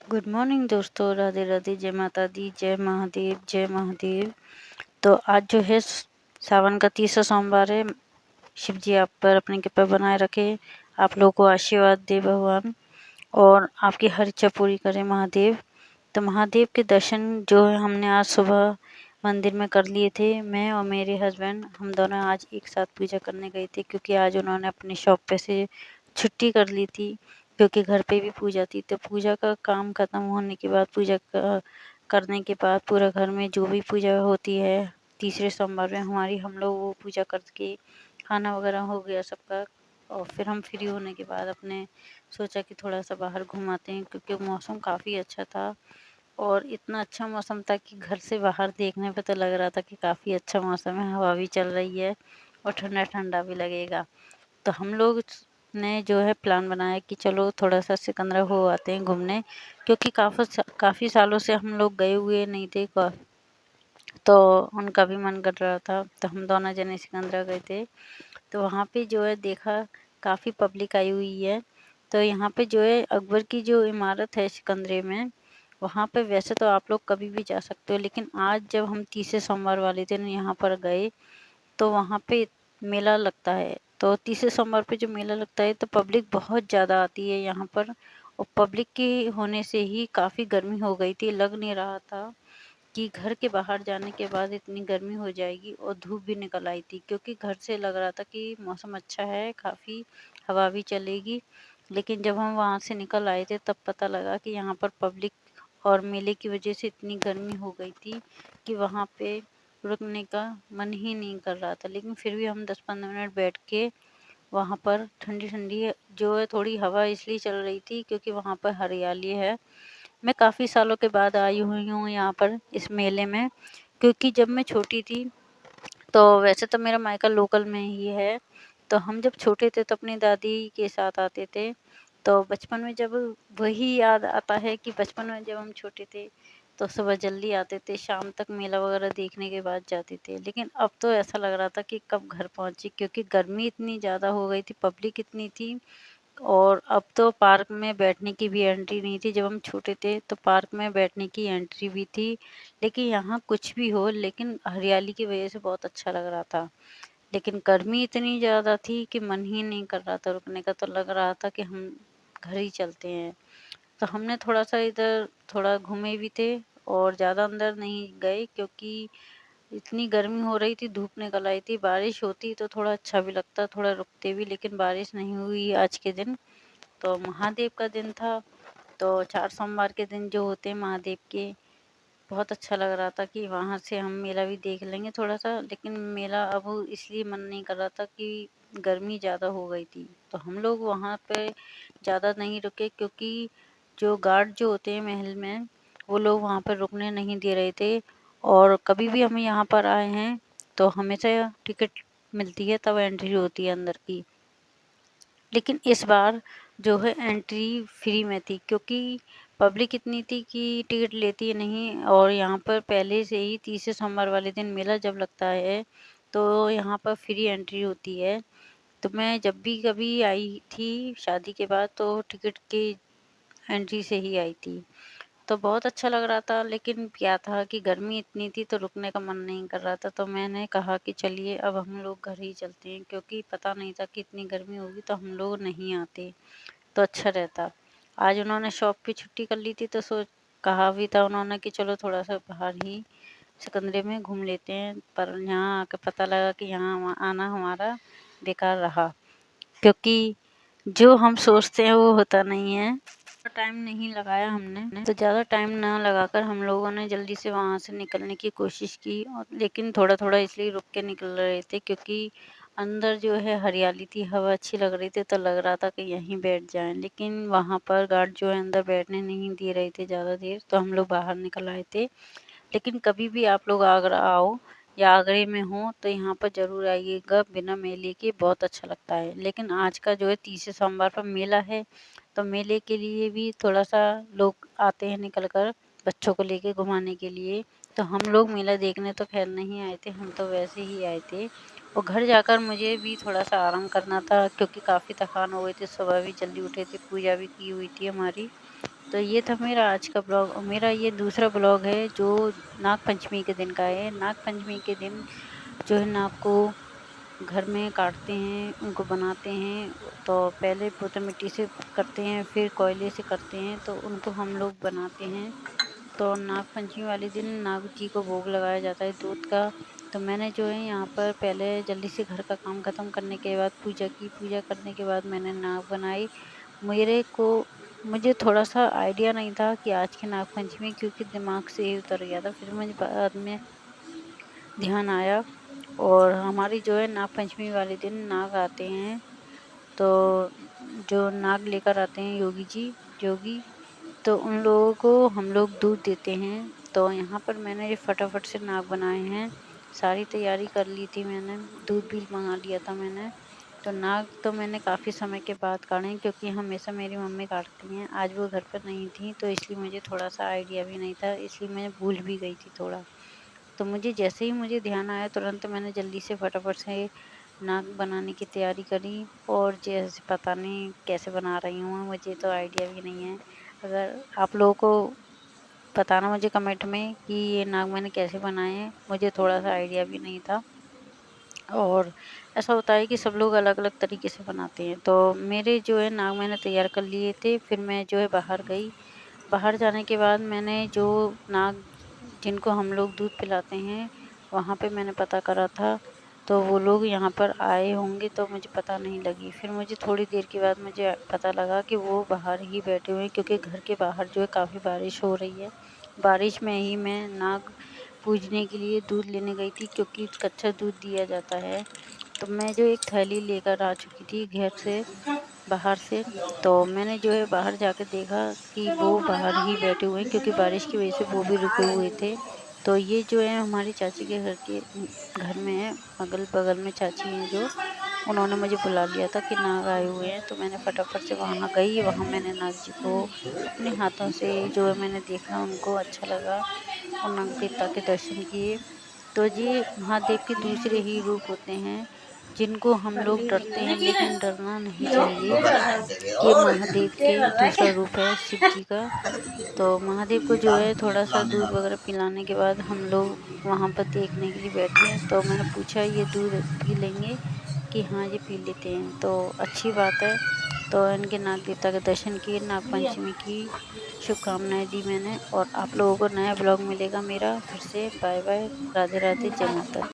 Good morning दोस्तों, राधे राधे, जय माता दी, जय महादेव, जय महादेव। तो आज जो है सावन का तीसरा सोमवार है। शिव जी आप पर अपनी कृपा बनाए रखे, आप लोगों को आशीर्वाद दे भगवान और आपकी हर इच्छा पूरी करे महादेव। तो महादेव के दर्शन जो है हमने आज सुबह मंदिर में कर लिए थे। मैं और मेरे हस्बैंड हम दोनों आज एक साथ पूजा करने गए थे, क्योंकि आज उन्होंने अपनी शॉप पे से छुट्टी कर ली थी, क्योंकि घर पे भी पूजा थी। तो पूजा का काम ख़त्म होने के बाद, करने के बाद पूरा घर में जो भी पूजा होती है तीसरे सोमवार में हमारी, हम लोग वो पूजा करके खाना वगैरह हो गया सबका। और फिर हम फ्री होने के बाद अपने सोचा कि थोड़ा सा बाहर घुमाते हैं, क्योंकि मौसम काफ़ी अच्छा था और इतना अच्छा मौसम था कि घर से बाहर देखने पे तो लग रहा था कि काफ़ी अच्छा मौसम है, हवा भी चल रही है और ठंडा ठंडा भी लगेगा। तो हम लोग ने जो है प्लान बनाया कि चलो थोड़ा सा सिकंदरा हो आते हैं घूमने, क्योंकि काफ़ी सालों से हम लोग गए हुए नहीं थे। तो उनका भी मन कर रहा था, तो हम दोनों जने सिकंदरा गए थे। तो वहाँ पे जो है देखा काफ़ी पब्लिक आई हुई है। तो यहाँ पे जो है अकबर की जो इमारत है सिकंदरे में, वहाँ पे वैसे तो आप लोग कभी भी जा सकते हो, लेकिन आज जब हम तीसरे सोमवार वाले दिन यहाँ पर गए तो वहाँ पे मेला लगता है। तो तीसरे सोमवार पे जो मेला लगता है तो पब्लिक बहुत ज़्यादा आती है यहाँ पर, और पब्लिक के होने से ही काफ़ी गर्मी हो गई थी। लग नहीं रहा था कि घर के बाहर जाने के बाद इतनी गर्मी हो जाएगी, और धूप भी निकल आई थी, क्योंकि घर से लग रहा था कि मौसम अच्छा है, काफ़ी हवा भी चलेगी। लेकिन जब हम वहाँ से निकल आए थे तब पता लगा कि यहाँ पर पब्लिक और मेले की वजह से इतनी गर्मी हो गई थी कि वहाँ पे रुकने का मन ही नहीं कर रहा था। लेकिन फिर भी हम 10-15 मिनट बैठ के वहाँ पर ठंडी ठंडी जो है थोड़ी हवा इसलिए चल रही थी क्योंकि वहाँ पर हरियाली है। मैं काफ़ी सालों के बाद आई हुई हूँ यहाँ पर इस मेले में, क्योंकि जब मैं छोटी थी तो वैसे तो मेरा मायका लोकल में ही है। तो हम जब छोटे थे तो अपनी दादी के साथ आते थे। तो बचपन में जब वही याद आता है कि बचपन में जब हम छोटे थे तो सुबह जल्दी आते थे, शाम तक मेला वगैरह देखने के बाद जाते थे। लेकिन अब तो ऐसा लग रहा था कि कब घर पहुँचे, क्योंकि गर्मी इतनी ज़्यादा हो गई थी, पब्लिक इतनी थी। और अब तो पार्क में बैठने की भी एंट्री नहीं थी। जब हम छोटे थे तो पार्क में बैठने की एंट्री भी थी। लेकिन यहाँ कुछ भी हो, लेकिन हरियाली की वजह से बहुत अच्छा लग रहा था। लेकिन गर्मी इतनी ज़्यादा थी कि मन ही नहीं कर रहा था रुकने का, तो लग रहा था कि हम घर ही चलते हैं। तो हमने थोड़ा सा इधर थोड़ा घूमे भी थे और ज़्यादा अंदर नहीं गए, क्योंकि इतनी गर्मी हो रही थी, धूप निकल आई थी। बारिश होती तो थोड़ा अच्छा भी लगता, थोड़ा रुकते भी, लेकिन बारिश नहीं हुई आज के दिन। तो महादेव का दिन था, तो 4 सोमवार के दिन जो होते हैं महादेव के, बहुत अच्छा लग रहा था कि वहाँ से हम मेला भी देख लेंगे थोड़ा सा। लेकिन मेला अब इसलिए मन नहीं कर रहा था कि गर्मी ज़्यादा हो गई थी। तो हम लोग वहाँ पे ज़्यादा नहीं रुके, क्योंकि जो गार्ड जो होते हैं महल में, वो लोग वहाँ पर रुकने नहीं दे रहे थे। और कभी भी हम यहाँ पर आए हैं तो हमेशा टिकट मिलती है, तब एंट्री होती है अंदर की। लेकिन इस बार जो है एंट्री फ्री में थी, क्योंकि पब्लिक इतनी थी कि टिकट लेती नहीं। और यहाँ पर पहले से ही तीसरे सोमवार वाले दिन मेला जब लगता है तो यहाँ पर फ्री एंट्री होती है। तो मैं जब भी कभी आई थी शादी के बाद तो टिकट की एंट्री से ही आई थी। तो बहुत अच्छा लग रहा था, लेकिन क्या था कि गर्मी इतनी थी तो रुकने का मन नहीं कर रहा था। तो मैंने कहा कि चलिए अब हम लोग घर ही चलते हैं, क्योंकि पता नहीं था कि इतनी गर्मी होगी तो हम लोग नहीं आते तो अच्छा रहता। आज उन्होंने शॉप पे छुट्टी कर ली थी, तो कहा भी था उन्होंने कि चलो थोड़ा सा बाहर ही सिकंदरे में घूम लेते हैं। पर यहाँ आकर पता लगा कि यहाँ आना हमारा बेकार रहा, क्योंकि जो हम सोचते हैं वो होता नहीं है। टाइम नहीं लगाया हमने, तो ज़्यादा टाइम ना लगाकर हम लोगों ने जल्दी से वहाँ से निकलने की कोशिश की। और लेकिन थोड़ा थोड़ा इसलिए रुक के निकल रहे थे क्योंकि अंदर जो है हरियाली थी, हवा अच्छी लग रही थी, तो लग रहा था कि यहीं बैठ जाएं। लेकिन वहाँ पर गार्ड जो है अंदर बैठने नहीं दे रहे थे ज़्यादा देर, तो हम लोग बाहर निकल आए थे। लेकिन कभी भी आप लोग आगरा आओ या आगरे में हो तो यहाँ पर ज़रूर आइएगा, बिना मेले के बहुत अच्छा लगता है। लेकिन आज का जो है तीसरे सोमवार पर मेला है, तो मेले के लिए भी थोड़ा सा लोग आते हैं निकल कर बच्चों को लेके घुमाने के लिए। तो हम लोग मेला देखने तो खैर नहीं आए थे, हम तो वैसे ही आए थे। और घर जाकर मुझे भी थोड़ा सा आराम करना था, क्योंकि काफ़ी थकान हो गई थी, सुबह भी जल्दी उठे थे, पूजा भी की हुई थी हमारी। तो ये था मेरा आज का ब्लॉग, और मेरा ये दूसरा ब्लॉग है जो नाग पंचमी के दिन का है। नाग पंचमी के दिन जो है नाग को घर में काटते हैं, उनको बनाते हैं। तो पहले पुत्र मिट्टी से करते हैं, फिर कोयले से करते हैं, तो उनको हम लोग बनाते हैं। तो नाग पंचमी वाले दिन नाग जी को भोग लगाया जाता है दूध का। तो मैंने जो है यहाँ पर पहले जल्दी से घर का काम ख़त्म करने के बाद पूजा की। पूजा करने के बाद मैंने नाग बनाई। मुझे थोड़ा सा आइडिया नहीं था कि आज की नाग पंचमी, क्योंकि दिमाग से ही उतर गया था। फिर मुझे बाद में ध्यान आया। और हमारी जो है नाग पंचमी वाले दिन नाग आते हैं, तो जो नाग लेकर आते हैं जोगी, तो उन लोगों को हम लोग दूध देते हैं। तो यहाँ पर मैंने ये फटाफट से नाग बनाए हैं, सारी तैयारी कर ली थी मैंने, दूध भी मंगा लिया था मैंने। तो नाग तो मैंने काफ़ी समय के बाद काटे, क्योंकि हमेशा मेरी मम्मी काटती हैं। आज वो घर पर नहीं थी, तो इसलिए मुझे थोड़ा सा आइडिया भी नहीं था, इसलिए मैं भूल भी गई थी थोड़ा। तो जैसे ही मुझे ध्यान आया, तुरंत मैंने जल्दी से फटाफट से नाग बनाने की तैयारी करी। और जैसे पता नहीं कैसे बना रही हूँ, मुझे तो आइडिया भी नहीं है। अगर आप लोगों को बताना मुझे कमेंट में कि ये नाग मैंने कैसे बनाए हैं, मुझे थोड़ा सा आइडिया भी नहीं था। और ऐसा होता है कि सब लोग अलग अलग तरीके से बनाते हैं। तो मेरे जो है नाग मैंने तैयार कर लिए थे। फिर मैं जो है बाहर गई। बाहर जाने के बाद मैंने जो नाग जिनको हम लोग दूध पिलाते हैं, वहाँ पे मैंने पता करा था। तो वो लोग यहाँ पर आए होंगे, तो मुझे पता नहीं लगी। फिर मुझे थोड़ी देर के बाद मुझे पता लगा कि वो बाहर ही बैठे हुए हैं, क्योंकि घर के बाहर जो है काफ़ी बारिश हो रही है। बारिश में ही मैं नाग पूजने के लिए दूध लेने गई थी, क्योंकि कच्चा दूध दिया जाता है। तो मैं जो एक थैली लेकर आ चुकी थी घर से, बाहर से। तो मैंने जो है बाहर जाकर देखा कि वो बाहर ही बैठे हुए हैं, क्योंकि बारिश की वजह से वो भी रुके हुए थे। तो ये जो है हमारी चाची के घर में है, अगल बगल में चाची हैं जो, उन्होंने मुझे बुला लिया था कि नाग आए हुए हैं। तो मैंने फटाफट से वहाँ गई। वहाँ मैंने नाग जी को अपने हाथों से जो है मैंने देखा, उनको अच्छा लगा, और नाग देवता के दर्शन किए। तो ये महादेव के दूसरे ही रूप होते हैं, जिनको हम लोग डरते हैं, लेकिन डरना नहीं चाहिए। ये महादेव के दूसरा रूप है, शिव जी का। तो महादेव को जो है थोड़ा सा दूध वगैरह पिलाने के बाद हम लोग वहाँ पर देखने के लिए बैठे। तो मैंने पूछा, ये दूध पी लेंगे? कि हाँ, ये पी लेते हैं। तो अच्छी बात है। तो इनके नाग देवता के दर्शन किए, नाग पंचमी की शुभकामनाएं दी मैंने। और आप लोगों को नया ब्लॉग मिलेगा मेरा फिर से। बाय बाय, राधे राधे, जय माता दी।